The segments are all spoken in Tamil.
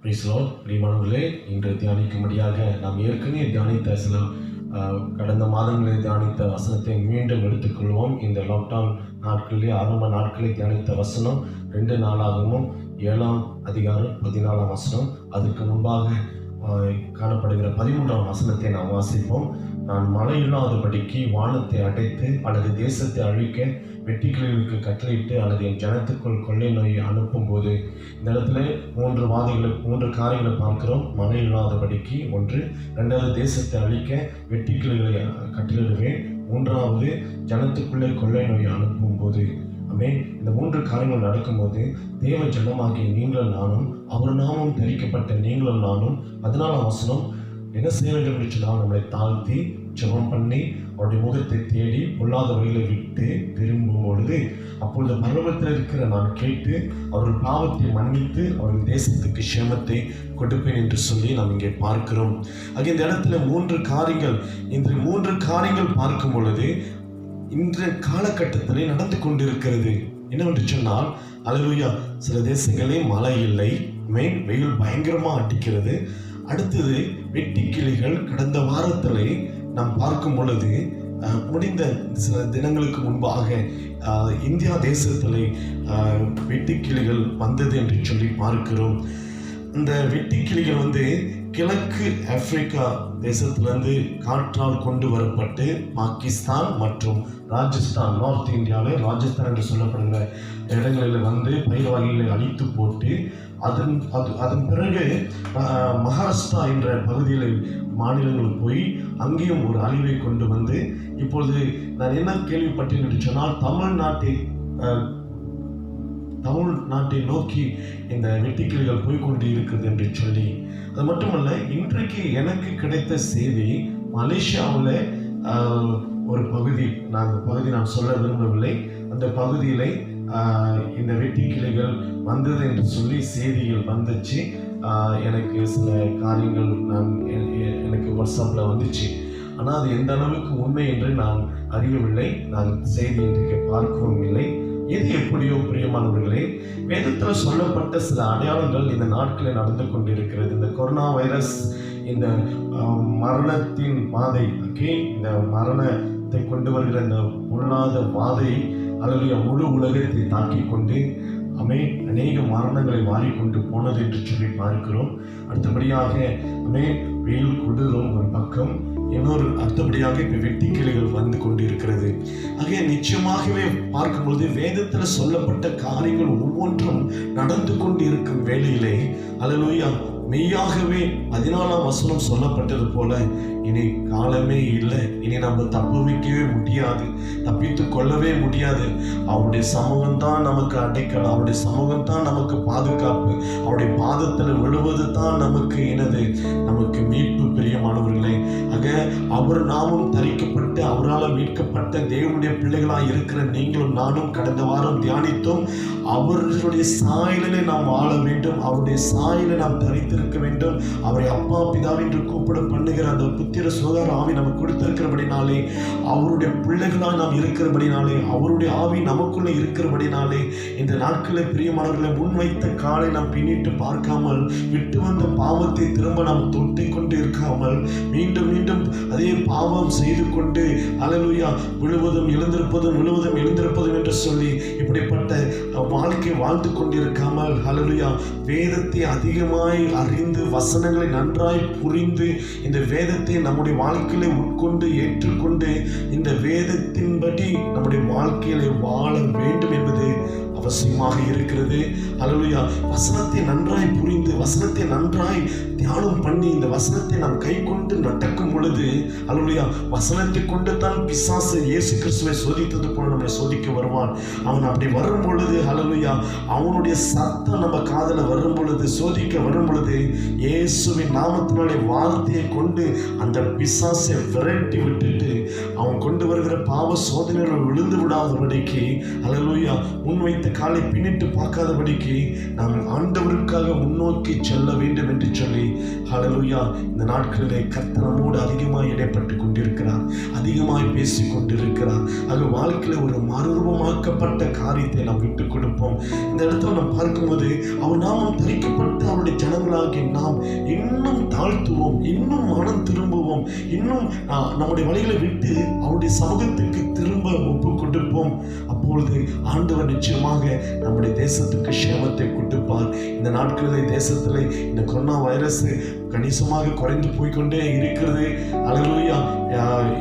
பிரியமானவர்களே, இன்று தியானிக்கும்படியாக நாம் ஏற்கனவே தியானித்த சில கடந்த மாதங்களில் தியானித்த வசனத்தை மீண்டும் எடுத்துக்கொள்வோம். இந்த லாக்டவுன் நாட்களிலே ஆரம்ப நாட்களில் தியானித்த வசனம் 2 நாளாகவும் 7ஆம் அதிகாரம் 14ஆம் வசனம். அதற்கு முன்பாக காணப்படுகிற 13ஆம் வசனத்தை நாம் வாசிப்போம். நான் மழை இல்லாதபடிக்கு வானத்தை அடைத்து அல்லது தேசத்தை அழிக்க வெட்டுக்கிளிகளுக்கு கட்டளையிட்டு அல்லது என் ஜனத்துக்குள் கொள்ளை நோயை அனுப்பும் போது, இந்த இடத்துல 3 காரியங்களை பார்க்கிறோம். மழை இல்லாதபடிக்கு 1, 2வது தேசத்தை அழிக்க வெட்டுக்கிளிகளை கட்டளையிடுவேன், 3வது ஜனத்துக்குள்ளே கொள்ளை நோயை அனுப்பும் போது. இந்த 3 காரியங்கள் நடக்கும்போது தேவ ஜனமாகிய நீங்கள் நானும் அவர் நாமும் தரிக்கப்பட்ட நீங்களும் நானும் 14ஆம் வசனம் என்ன செய்ய வேண்டும் என்று சொன்னால், நம்மளை தாழ்த்தி ஜெபம் பண்ணி அவருடைய முகத்தை தேடி பொல்லாத வழிகளை விட்டு திரும்பும் பொழுது, அப்பொழுது பரலோகத்தில் இருக்கிற நான் கேட்டு அவர்கள் பாவத்தை மன்னித்து அவர்கள் தேசத்துக்கு சேமத்தை கொடுப்பேன் என்று சொல்லி நாம் இங்கே பார்க்கிறோம். இந்த இடத்துல 3 காரியங்கள், இந்த 3 காரியங்கள் பார்க்கும் பொழுது இன்றைய காலகட்டத்திலே நடந்து கொண்டிருக்கிறது. என்னவென்று சொன்னால், அல்லேலூயா, சில தேசங்களே மழை இல்லை, வெயில் பயங்கரமாக அடிக்கிறது. அடுத்தது வெட்டுக்கிளிகள் கடந்த வாரத்திலே நாம் பார்க்கும் பொழுது முடிந்த சில தினங்களுக்கு முன்பாக இந்தியா தேசத்திலே வெட்டுக்கிளிகள் வந்தது என்று சொல்லி பார்க்கிறோம். இந்த வெட்டுக்கிளிகள் கிழக்கு ஆப்பிரிக்கா தேசத்திலிருந்து காற்றால் கொண்டு வரப்பட்டு பாகிஸ்தான் மற்றும் ராஜஸ்தான், நார்த் இந்தியாவில் ராஜஸ்தான் என்று சொல்லப்படுகிற இடங்களில் பயிர் வகைகளை அழித்து போட்டு அதன் பிறகு மகாராஷ்டிரா என்ற பகுதியில் மாநிலங்கள் போய் அங்கேயும் ஒரு அழிவை கொண்டு வந்து, இப்பொழுது நான் என்ன கேள்விப்பட்டேன் என்று சொன்னால், தமிழ்நாட்டை நோக்கி இந்த வெட்டுக்கிளிகள் போய்கொண்டு இருக்கிறது என்று சொல்லி. அது மட்டுமல்ல, இன்றைக்கு எனக்கு கிடைத்த செய்தி, மலேசியாவில் ஒரு பகுதி, நான் சொல்ல விரும்பவில்லை, அந்த பகுதியில் இந்த வெட்டுக்கிளிகள் வந்தது என்று சொல்லி செய்திகள் வந்துச்சு. எனக்கு சில காரியங்கள் எனக்கு வாட்ஸ்அப்பில் வந்துச்சு. ஆனால் அது எந்த அளவுக்கு உண்மை என்று நான் அறியவில்லை, நான் செய்தி இன்றைக்கு பார்க்கவும் இல்லை. எது எப்படியோ பிரியமானவர்களே, வேதத்தில் சொல்லப்பட்ட சில அடையாளங்கள் இந்த நாட்களில் நடந்து கொண்டிருக்கிறது. இந்த கொரோனா வைரஸ், இந்த மரணத்தின் வாதை, இந்த மரணத்தை கொண்டு வருகிற இந்த பொல்லாத வாதை முழு உலகத்தை தாக்கி கொண்டு அநேக மரணங்களை மாறிக்கொண்டு போனது என்று சொல்லி பார்க்கிறோம். அடுத்தபடியாக வெயில் கொடூரம் ஒரு பக்கம், இன்னொரு அடுத்தபடியாக இப்போ வெட்டுக்கிளிகள் வந்து கொண்டிருக்கிறது. நிச்சயமாகவே பார்க்கும்பொழுது வேதத்தில் சொல்லப்பட்ட காரியங்கள் ஒவ்வொன்றும் நடந்து கொண்டு இருக்கும் வேளையிலே, அல்லேலூயா, மெய்யாகவே 14ஆம் வசனம் சொல்லப்பட்டது போல இனி காலமே இல்லை, இனி நம்ம தப்புவிக்கவே முடியாது, தப்பித்து கொள்ளவே முடியாது. அவருடைய சமூகம் தான் நமக்கு அடைக்கலம், அவருடைய சமூகம் தான் நமக்கு பாதுகாப்பு, அவருடைய பாதத்தில் விழுவது தான் நமக்கு மீட்பு. பிரியமானவர்களே, அவர் நாமும் தரிக்கப்பட்டு அவரால் மீட்கப்பட்ட தேவனுடைய பிள்ளைகளாக இருக்கிற நீங்களும் நானும் கடந்த வாரம் தியானித்தோம். அவர்களுடைய சாயலிலே நாம் வாழ வேண்டும், அவருடைய சாயலை நாம் தரித்திருக்க வேண்டும். அவரை அப்பா பிதாவை என்று கூப்பிட பண்ணுகிற அந்த புத்திர சுகார ஆவி நமக்கு கொடுத்திருக்கிறபடினாலே, அவருடைய பிள்ளைகளாக நாம் இருக்கிறபடினாலே, அவருடைய ஆவி நமக்குள்ளே இருக்கிறபடினாலே, இந்த நாட்களில் பிரியமானவர்களை முன்வைத்த காலை நாம் பின்னிட்டு பார்க்காமல், விட்டு வந்த பாவத்தை திரும்ப நாம் தொட்டி கொண்டு இருக்காமல், மீண்டும் மீண்டும் அதே பாவம் செய்து கொண்டு அல்லேலூயா விழுவதும் எழுந்திருப்பதும் என்று சொல்லி இப்படிப்பட்ட வாழ்க்கை வாழ்ந்து கொண்டிருக்காமல், அல்லேலூயா, வேதத்தை அதிகமாய் அறிந்து வசனங்களை நன்றாய் புரிந்து இந்த வேதத்தை நம்முடைய வாழ்க்கையில உட்கொண்டு ஏற்றுக்கொண்டு இந்த வேதத்தின்படி நம்முடைய வாழ்க்கையில வாழ வேண்டும் என்பது அவசியமாக இருக்கிறது. அல்லேலூயா, வசனத்தை நன்றாய் புரிந்து வசனத்தை நன்றாய் தியானம் பண்ணி இந்த வசனத்தை நாம் கை கொண்டு நடக்கும் பொழுது, அல்லேலூயா, வசனத்தை கொண்டு தான் பிசாசு இயேசு கிறிஸ்துவை சோதித்தது போல நம்மை சோதிக்க வருவான். அவன் அப்படி வரும் பொழுது, அல்லேலூயா, அவனுடைய சத்தம் நம்ம காதல வரும் பொழுது, சோதிக்க வரும் பொழுது, இயேசுவின் நாமத்தினாலே வார்த்தையை கொண்டு அந்த பிசாசை விரட்டி விட்டுட்டு அவன் கொண்டு வருகிற பாவ சோதனைகள் விழுந்து விடாதபடிக்கு, அல்லேலூயா, முன்வைத்த காலை பின்னிட்டு பார்க்காதபடிக்கு நாம் ஆண்டவருக்காக முன்னோக்கி செல்ல வேண்டும் என்று சொல்லி, ஹல்லேலூயா, இந்த நாட்களிலே கர்த்தர் நம்மோடு அதிகமாய் இடைப்பட்டு கொண்டிருக்கிறார், அதிகமாய் பேசிக் கொண்டிருக்கிறார். வாழ்க்கையில ஒரு மறுரூபமாக்கப்பட்ட காரியத்தை நாம் விட்டுக் கொடுப்போம். இந்த இடத்துல நாம் பார்க்கும்போது அவர் நாமம் தரிக்கப்பட்டு அவருடைய ஜனமாக ஜனங்களாகி நாம் இன்னும் தாழ்த்துவோம், இன்னும் மனம் திரும்புவோம், இன்னும் நம்முடைய வழிகளை விட்டு அவருடைய சமூகத்துக்கு திரும்ப ஒப்பு கொடுப்போம். அப்பொழுது ஆண்டவர் நிச்சயமாக நம்முடைய தேசத்துக்கு சேமத்தை கொடுப்பார். இந்த நாட்களில் தேசத்தில் இந்த கொரோனா வைரஸ் கணிசமாக குறைந்து போய்கொண்டே இருக்கிறது. அல்லேலூயா.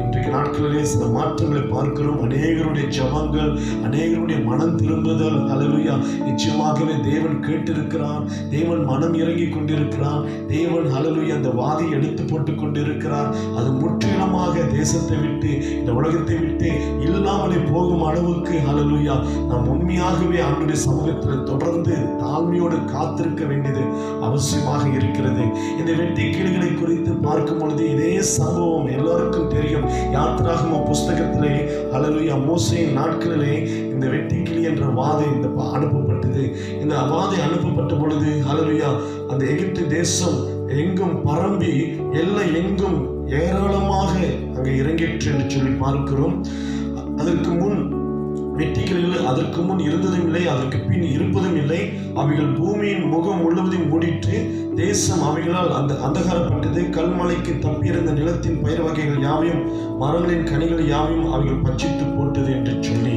இன்றைக்கு நாட்களிலே சில மாற்றங்களை பார்க்கிறோம். அநேகருடைய ஜெபங்கள், அநேகருடைய மனம் திரும்புதல். அல்லேலூயா. நிச்சயமாகவே தேவன் கேட்டிருக்கிறார், தேவன் மனம் இறங்கி கொண்டிருக்கிறார். தேவன் அல்லேலூயா அந்த வாதை எடுத்து போட்டு கொண்டிருக்கிறார். அது முற்றிலுமாக தேசத்தை விட்டு, இந்த உலகத்தை விட்டு இல்லாமலே போகும் அளவுக்கு அல்லேலூயா நாம் உண்மையாகவே ஆண்டவருடைய சமூகத்தில் தொடர்ந்து தாழ்மையோடு காத்திருக்க வேண்டியது அவசியமாக இருக்கிறது. இந்த வெட்டி கிளிகளை குறித்து பார்க்கும் பொழுது இதே சம்பவம் எல்லாருக்கும் தெரியும். யாத்திராகம புஸ்தகத்திலே அல்லேலூயா மோசேயின் நாட்களிலே இந்த வெட்டி கிளி என்ற வாதை அனுப்பப்பட்டது. இந்த வாதை அனுப்பப்பட்ட பொழுது அல்லேலூயா அந்த எகிப்து தேசம் எங்கும் பரம்பி எல்லை எங்கும் ஏராளமாக அங்கே இறங்கிற்று என்று சொல்லி பார்க்கிறோம். அதற்கு முன் வெட்டிகளில் அதற்கு முன் இருந்ததும் இல்லை, அதற்கு பின் இருப்பதும் இல்லை. அவைகள் பூமியின் முகம் முழுவதும் மூடிட்டு தேசம் அவைகளால் அந்தகாரப்பட்டது. கல்மலைக்கு தப்பியிருந்த நிலத்தின் பயிர் வகைகள் யாவையும் மரங்களின் கனிகள் யாவையும் அவைகள் பட்சித்து போட்டது என்று சொல்லி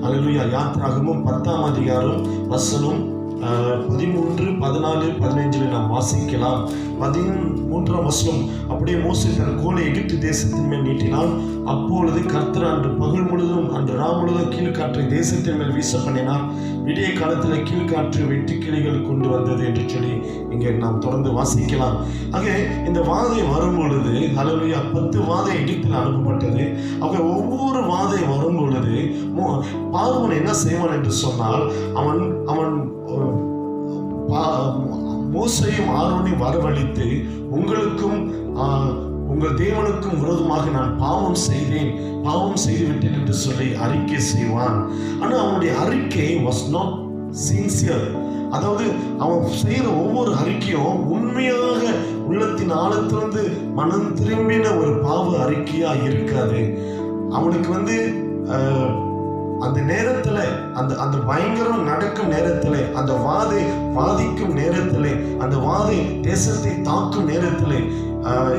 அல்லேலூயா யாத்திராகமம் 10ஆம் அதிகாரம் வசனம் 13, 14, 15 நாம் வாசிக்கலாம். 13ஆம் வசனம், அப்படியே மோசே தன் கோலை எகிப்து தேசத்தின் மேல் நீட்டினான். அப்பொழுது கர்த்தர் அன்று பகல் முழுவதும் அன்று ராம் முழுவதும் கீழ்காற்றை தேசத்தின் மேல் வீச பண்ணினார். விடிய காலத்தில் கீழ்காற்று வெட்டி கிளிகள் கொண்டு வந்தது என்று சொல்லி இங்கே நாம் தொடர்ந்து வாசிக்கலாம். ஆக இந்த வாதை வரும் பொழுது அல்லேலூயா 10 வாதை எகிப்தில் அனுப்பப்பட்டது. ஆக ஒவ்வொரு வாதை வரும் பொழுது பார்வோன் என்ன செய்வான் என்று சொன்னால், அவன் மோசேயும் ஆரோனையும் வரவழைத்து, உங்களுக்கும் உங்கள் தேவனுக்கும் விரோதமாக நான் பாவம் செய்துவிட்டேன் என்று சொல்லி அறிக்கை செய்வான். ஆனால் அவனுடைய அறிக்கை வாஸ் நாட் சின்சியர். அதாவது அவன் செய்கிற ஒவ்வொரு அறிக்கையும் உண்மையாக உள்ளத்தின் ஆழத்திலிருந்து மனம் திரும்பின ஒரு பாவ அறிக்கையா இருக்காது. அவனுக்கு அந்த நேரத்துல அந்த பயங்கரம் நடக்கும் நேரத்துல, அந்த வாதை வாதிக்கும் நேரத்திலே, அந்த வாதை தேசத்தை தாக்கும் நேரத்திலே,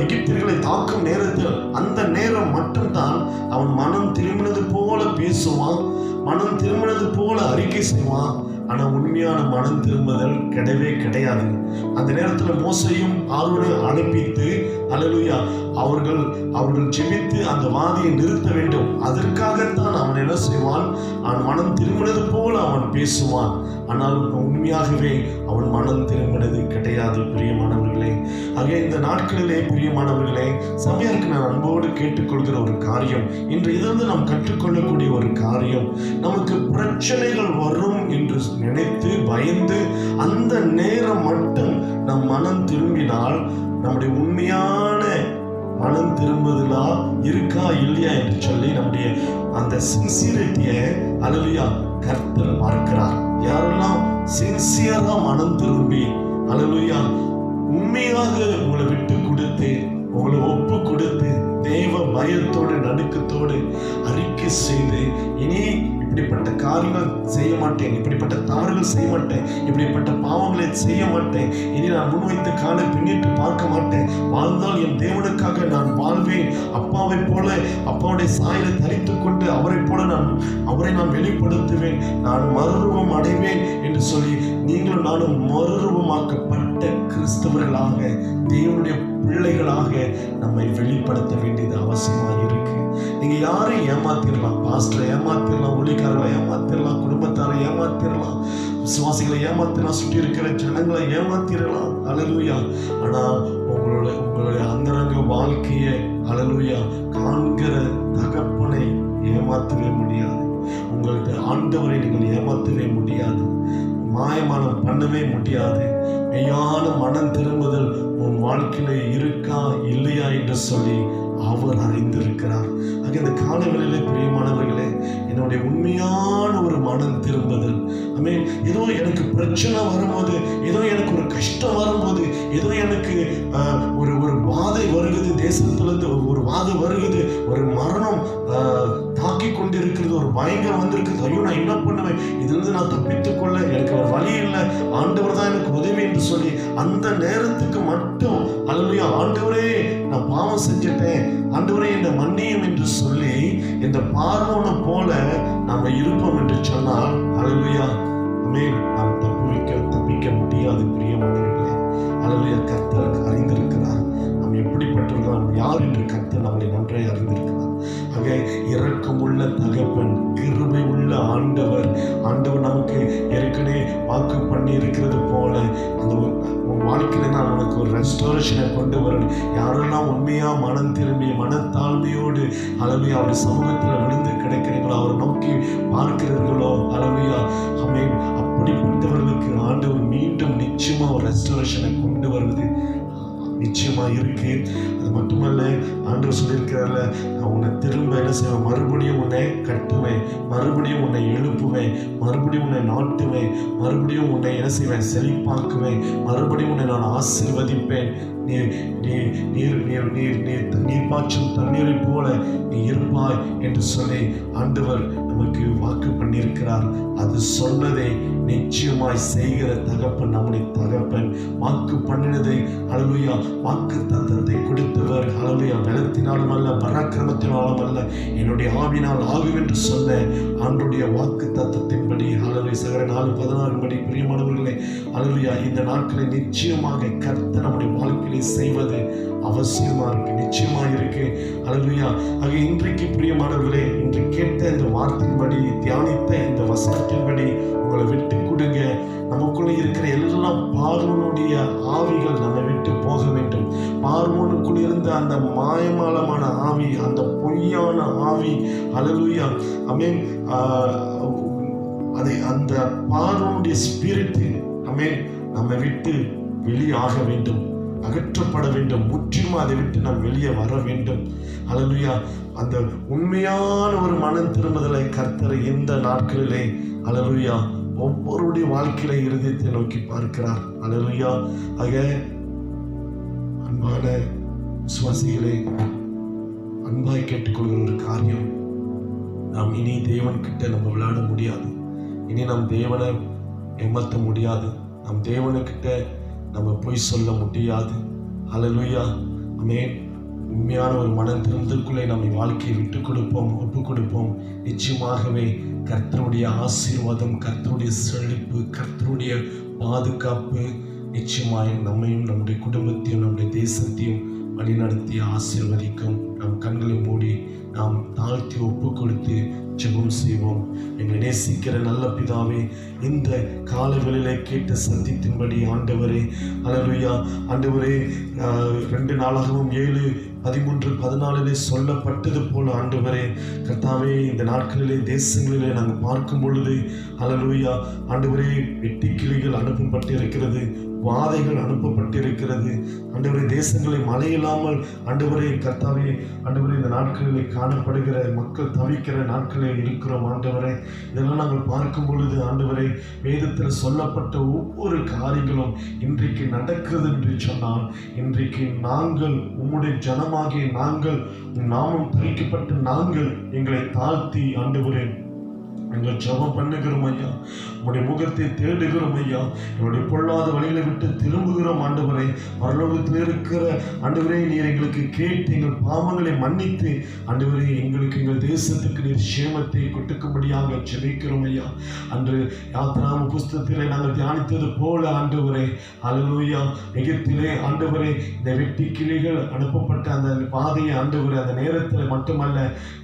எகிப்தியர்களை தாக்கும் நேரத்தில், அந்த நேரம் மட்டும்தான் அவன் மனம் திரும்பினது போல பேசுவான், மனம் திரும்பினது போல அறிக்கை செய்வான். ஆனா உண்மையான மனம் திரும்புதல் கிடையாது. அந்த நேரத்தில் மோசேயும் ஆரோனையும் அனுப்பித்து அல்லேலூயா அவர்கள் ஜெபித்து அந்த வாதியை நிறுத்த வேண்டும். அதற்காகத்தான் அவன் என்ன செய்வான், அவன் மனம் திரும்பினது போல அவன் பேசுவான். ஆனால் உண்மையாகவே அவன் மனம் திரும்பினது கிடையாது. பிரியமானவர்களே, ஆக இந்த நாட்களிலே பிரியமானவர்களே, சபையாருக்கு நான் அன்போடு கேட்டுக்கொள்கிற ஒரு காரியம், இன்று இதிலிருந்து நாம் கற்றுக்கொள்ளக்கூடிய ஒரு காரியம், நமக்கு பிரச்சனைகள் வரும் என்று நினைத்து பயந்து அந்த நேரம் மட்டும் நம் மனம் திரும்பினால் நம்முடைய உண்மையான மனம் திரும்புதலா இருக்கா இல்லையா என்று சொல்லி நம்முடைய அந்த சின்சியரிட்டியை அல்லேலூயா கர்த்தர் பார்க்கிறார். யாரெல்லாம் சின்சியரா மனம் திரும்பி அல்லேலூயா உண்மையாக உங்களை விட்டு கொடுத்து, உங்களை ஒப்பு கொடுத்து, தேவ பயத்தோடு நடுக்கத்தோடு அறிக்கை செய்து, இனி இப்படிப்பட்ட காரியங்கள் செய்ய மாட்டேன், இப்படிப்பட்ட தவறுகள் செய்ய மாட்டேன், இப்படிப்பட்ட பாவங்களை செய்ய மாட்டேன், இனி நான் முன்வைத்த காலை பின்னிட்டு பார்க்க மாட்டேன், வாழ்ந்தால் என் தேவனுக்காக நான் வாழ்வேன், அப்பாவை போல அப்பாவுடைய சாயலை தரித்து கொண்டு அவரை நான் வெளிப்படுத்துவேன், நான் மறுரூபம் அடைவேன் என்று சொல்லி நீங்களும் நானும் மறுரூபமாக்கப்பட்ட கிறிஸ்தவர்களாக, தேவனுடைய பிள்ளைகளாக நம்மை வெளிப்படுத்த வேண்டியது அவசியமாக இருக்கு. நீங்க யாரையும் ஏமாத்திரலாம், பாஸ்டரை ஏமாத்திரலாம், ஊழியக்காரர்களை ஏமாத்திரலாம், குடும்பத்தாரை ஏமாத்திரலாம், விசுவாசிகளை ஏமாத்திரலாம், சுற்றி இருக்கிற ஜனங்களை ஏமாத்திரலாம். அல்லேலூயா. ஆனா உங்களுடைய அந்தரங்க வாழ்க்கையை அல்லேலூயா காண்கிற தகப்பனை ஏமாற்றவே முடியாது. உங்களுடைய ஆண்டவரை நீங்கள் ஏமாற்றவே முடியாது, மாயமானம் பண்ணவே முடியாது. மெய்யான மனம் திரும்புதல் உன் வாழ்க்கையில இருக்கா இல்லையா என்று சொல்லி அவர் அறிந்திருக்கிறார். ஆக இந்த காலங்களிலே பிரியமானவர்களே, என்னுடைய உண்மையான ஒரு மனம் திரும்புதல், ஏதோ எனக்கு பிரச்சனை வரும்போது, ஏதோ எனக்கு ஒரு கஷ்டம் வரும்போது, ஏதோ எனக்கு ஒரு வாதை வருகிறது, தேசத்திலிருந்து ஒரு வாதை வருகிறது, ஒரு மரணம் தாக்கி தாக்கி கொண்டு இருக்கிறது, ஒரு பயங்கரம் வந்திருக்குது. ஐயோ நான் என்ன பண்ணுவேன், இதிலிருந்து நான் தப்பித்துக் கொள்ள எனக்கு ஒரு வழி இல்லை, ஆண்டவர் தான் எனக்கு உதவி என்று சொல்லி அந்த நேரத்துக்கு மட்டும் அல்லேலூயா ஆண்டவரே நான் பாவம் செஞ்சுட்டேன், ஆண்டவரே என்னை மன்னியும் என்று சொல்லி இந்த பார்வோனை போல நாம இருப்போம் என்று சொன்னால் அல்லேலூயா ஆமென், நாம் தப்பிக்க முடியாது. பிரியமானவர்களே, அல்லேலூயா கர்த்தர் அறிந்திருக்கிறார் நாம் எப்படிப்பட்டவர்கள், நாம் யார் என்று கர்த்தர் நம்மை நன்றாய் அறிந்திருக்கிறார். ஆக இரக்கமுள்ள தகப்பன், கிருபை உள்ள ஆண்டவர் நமக்கு ஏற்கனவே வாக்கு பண்ணி இருக்கிறது போல அந்த வாழ்க்கையில நான் உனக்கு ஒரு ரெஸ்டோரேஷனை கொண்டு வரணும். யாரெல்லாம் உண்மையா மனம் திரும்பி மனத்தாழ்மையோடு அல்லேலூயா அவருடைய சமூகத்தில் விழுந்து கிடைக்கிறீங்களோ, அவரை நோக்கி பார்க்கிறீர்களோ அல்லேலூயா ஆமென், அப்படிப்பட்டவர்களுக்கு ஆண்டவர் மீண்டும் நிச்சயமா ஒரு ரெஸ்டோரேஷனை கொண்டு வருவது நிச்சயமா இருக்கு. அது மட்டுமல்ல, ஆண்டவர் சொல்லியிருக்கிறார்ல, நான் உன்னை திரும்ப என்ன செய்வேன், மறுபடியும் உன்னை கட்டுவேன், மறுபடியும் உன்னை எழுப்புவேன், மறுபடியும் உன்னை நாட்டுவேன், மறுபடியும் உன்னை என்ன செய்வேன், செழிப்பாக்குவேன், மறுபடியும் உன்னை நான் ஆசீர்வதிப்பேன், நீர் பாய்ச்சும் தண்ணீரை போல நீ இருப்பாய் என்று சொல்லி ஆண்டவர் நமக்கு வாக்கு பண்ணியிருக்கிறார். அது சொன்னதை நிச்சயமாய் செய்கிற தகப்பன் நம்முடைய தகப்பன். வாக்கு பண்ணினதை அல்லேலூயா வாக்கு தத்தத்தை கொடுத்தவர் அல்லேலூயா பலத்தினாலும் அல்ல பராக்கிரமத்தினாலும் அல்ல என்னுடைய ஆவினால் ஆகும் என்று சொன்ன ஆண்டுடைய வாக்கு தத்தத்தின்படி அல்லேலூயா சகர 4:16 படி பிரியமானவர்களே அல்லேலூயா இந்த நாட்களை நிச்சயமாக கர்த்தர் நம்முடைய வாழ்க்கையை செய்வது அவசியமா இருக்கு, நிச்சயமா இருக்கு அல்லேலூயா. ஆக இன்றைக்கு பிரியமானவர்களே, இன்று கேட்ட இந்த வார்த்தையின்படி தியானித்த இந்த வசனத்தின்படி உங்களை விட்டு கொடுங்க. நமக்குள்ள இருக்கிற எல்லா பார்வோனுடைய ஆவிகள் நம்மை விட்டு போக வேண்டும். பார்வோனுக்குள் இருந்த அந்த மாயமாலமான ஆவி, அந்த பொய்யான ஆவி அல்லேலூயா ஆமென், அதை அந்த பார்வோனுடைய ஸ்பிரிட் ஆமென் நம்மை விட்டு வெளியாக வேண்டும், அகற்றப்பட வேண்டும். முற்றிலும் அதை விட்டு நாம் வெளியே வர வேண்டும் அல்லேலூயா. அந்த உண்மையான ஒரு மனம் திரும்புதலை கர்த்தர் இந்த நாட்களிலே அல்லேலூயா ஒவ்வொருடைய வாழ்க்கையில இருதயத்தை நோக்கி பார்க்கிறார் அல்லேலூயா. ஆக அன்பான விசுவாசிகளே, அன்பாய் கேட்டுக்கொள்கிற ஒரு காரியம், நாம் இனி தேவன் கிட்ட நம்ம விளையாட முடியாது, இனி நாம் தேவனை ஏமாற்ற முடியாது, நம் தேவனுக்கிட்ட நம்ம போய் சொல்ல முடியாது அல்லேலூயா ஆமென். உண்மையான ஒரு மனம் திரும்புதலுக்குள்ளே நம்ம வாழ்க்கையை விட்டு கொடுப்போம், ஒப்பு கொடுப்போம். நிச்சயமாகவே கர்த்தருடைய ஆசீர்வாதம், கர்த்தருடைய செழிப்பு, கர்த்தருடைய பாதுகாப்பு நிச்சயமாய் நம்மையும் நம்முடைய குடும்பத்தையும் நம்முடைய தேசத்தையும் வழிநடத்தி ஆசீர்வதிக்கும். நம் கண்களை மூடி நாம் தாழ்த்தி ஒப்பு கொடுத்து ஜெபம் செய்வோம். எங்களை நேசிக்கிற நல்ல பிதாவே, இந்த காலங்களிலே கேட்ட சத்தியத்தின்படி ஆண்டவரே அல்லேலூயா ஆண்டவரே 2 நாளாகவும் 7:13-14 சொல்லப்பட்டது போல ஆண்டவரே கர்த்தாவே, இந்த நாட்களிலே தேசங்களிலே நாங்கள் பார்க்கும் பொழுது அல்லேலூயா ஆண்டவரே வெட்டுக்கிளிகள் அனுப்பப்பட்டிருக்கிறது, வாதைகள் அனுப்பப்பட்டிருக்கிறது ஆண்டவரே, தேசங்களை மழை இல்லாமல் ஆண்டவரே கர்த்தாவே ஆண்டவரே இந்த நாட்களிலே காணப்படுகிற மக்கள் தவிக்கிற நாட்களில் இருக்கிறோம் ஆண்டவரே. இதெல்லாம் நாங்கள் பார்க்கும் பொழுது ஆண்டவரே, வேதத்தில் சொல்லப்பட்ட ஒவ்வொரு காரியங்களும் இன்றைக்கு நடக்கிறது என்று சொன்னால், இன்றைக்கு நாங்கள் உம்முடைய ஜனமாகிய நாங்கள், நாமும் தரிக்கப்பட்ட நாங்கள் எங்களை தாழ்த்தி ஆண்டவரே எங்கள் ஜெபம் பண்ணுகிறோம் ஐயா, உங்களுடைய முகத்தை தேடுகிறோம் ஐயா, என்னுடைய பொல்லாத வழிகளை விட்டு திரும்புகிறோம் ஆண்டவரே. பரலோகத்தில் இருக்கிற ஆண்டவரே, நீர் எங்களுக்கு கேட்டு எங்கள் பாவங்களை மன்னித்து ஆண்டவரே எங்களுக்கு எங்கள் தேசத்துக்கு நீர் சேமத்தை கொட்டுக்கும்படியாக ஜெபிக்கிறோம் ஐயா. அன்று யாத்ராம புஸ்தகத்திலே நாங்கள் தியானித்தது போல ஆண்டவரே அல்லேலூயா எகிப்திலே ஆண்டவரே இந்த வெட்டி கிளிகள் அனுப்பப்பட்ட அந்த பாதையை ஆண்டவரே அந்த நேரத்தில் மட்டுமல்ல,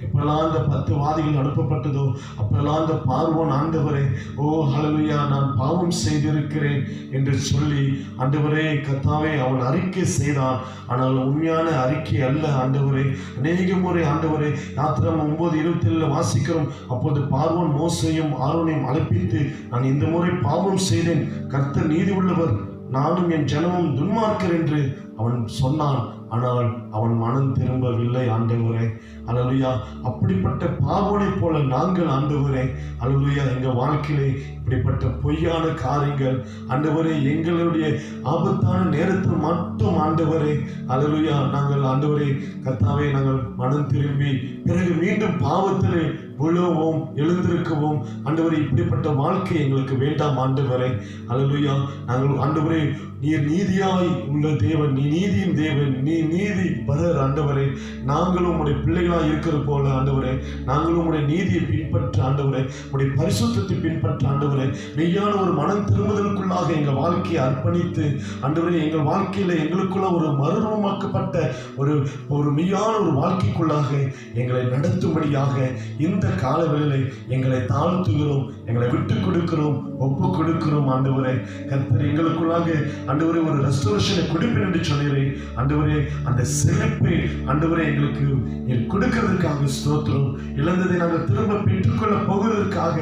எப்பெல்லாம் அந்த 10 வாதிகள் அனுப்பப்பட்டதோ அப்பெல்லாம் அந்த பார்வோன் ஆண்டவரே ஓ ஹல்லேலூயா நான் பாவம் செய்திருக்கிறேன் என்று சொல்லி ஆண்டவரே கர்த்தாவே அவன் அறிக்கை செய்தான். ஆனால் உண்மையான அறிக்கை அல்ல ஆண்டவரே. அநேக முறை ஆண்டவரே யாத்திராகமம் 9:27 வாசிக்கிறோம், அப்போது பார்வோன் மோசேயும் ஆரோனையும் அழைப்பித்து, நான் இந்த முறை பாவம் செய்தேன், கர்த்தர் நீதி உள்ளவர், நானும் என் ஜனமும் துன்மார்க்கர் என்று அவன் சொன்னான், ஆனால் அவன் மனம் திரும்பவில்லை ஆண்டவரே. அல்லேலூயா. அப்படிப்பட்ட பார்வோனை போல நாங்கள் ஆண்டவரே, அல்லேலூயா, எங்கள் வாழ்க்கையிலே இப்படிப்பட்ட பொய்யான காரியங்கள் ஆண்டவரே, எங்களுடைய ஆபத்தான நேரத்தில் மட்டும் ஆண்டவரே, அல்லேலூயா, நாங்கள் ஆண்டவரே கர்த்தாவே, நாங்கள் மனம் திரும்பி பிறகு மீண்டும் பாவத்திலே விழுவோம், எழுந்திருக்கவும் ஆண்டவரே, இப்படிப்பட்ட வாழ்க்கை எங்களுக்கு வேண்டாம் ஆண்டவரே. அல்லேலூயா. நாங்கள் ஆண்டவரே, நீர் நீதியாய் உள்ள தேவன், நீ நீதியின் தேவன், நீ நீதி பரர் ஆண்டவரே. நாங்களும் உடைய பிள்ளைகளாய் இருக்கிறது போல ஆண்டவரே, நாங்களும் உடைய நீதியை பின்பற்ற ஆண்டவரே, உடைய பரிசுத்தத்தை பின்பற்ற ஆண்டவரே, மெய்யான ஒரு மனம் திரும்புதலுக்குள்ளாக எங்கள் வாழ்க்கையை அர்ப்பணித்து ஆண்டவரே, எங்கள் வாழ்க்கையில எங்களுக்குள்ள ஒரு மறுரூபமாக்கப்பட்ட ஒரு மெய்யான ஒரு வாழ்க்கைக்குள்ளாக எங்களை நடத்தும்படியாக இந்த காலவெளியிலே எங்களை தாழ்த்துகிறோம், எங்களை விட்டு கொடுக்கிறோம், ஒப்பு கொடுக்கிறோம் ஆண்டவரே. கர்த்தர் எங்களுக்குள்ளாக ஆண்டவரே ஒரு ரெஸ்டோரேஷனை கொடுப்பேன் என்று சொன்னீரேன் ஆண்டவரே. அந்த சிறப்பை ஆண்டவரே எங்களுக்கு கொடுக்கிறதுக்காக ஸ்தோத்திரம். இழந்ததை நாங்கள் திரும்ப பெற்றுக்கொள்ள போகிறதற்காக,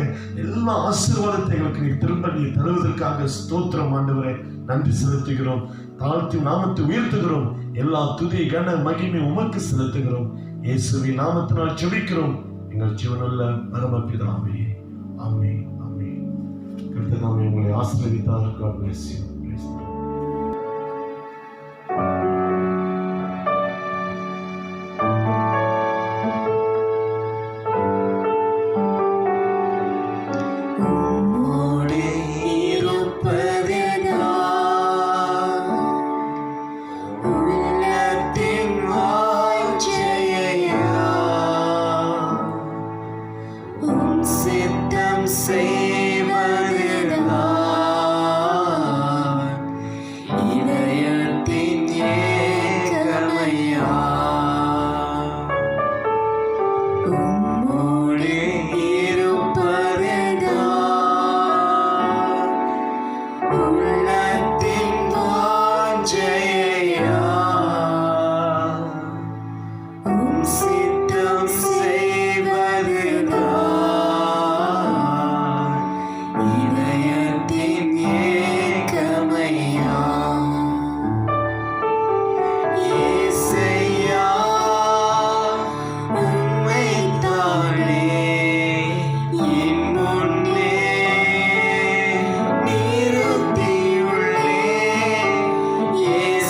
எல்லா ஆசீர்வாதத்தை எங்களுக்கு நீ திரும்ப நீ தருவதற்காக ஸ்தோத்திரம் ஆண்டவரே. நன்றி செலுத்துகிறோம், தாழ்த்தி நாமத்தை உயர்த்துகிறோம். எல்லா துதி கன மகிமை உமக்கு செலுத்துகிறோம். இயேசுவின் நாமத்தினால் ஜெபிக்கிறோம் எங்கள் ஜீவனுள்ள பரமபிதாவே. ஆமென், ஆமென். கர்த்தர் தாமே உங்களை ஆசீர்வதித்தார். God bless you. Praise the Lord. Yes.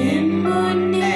என் முன்னே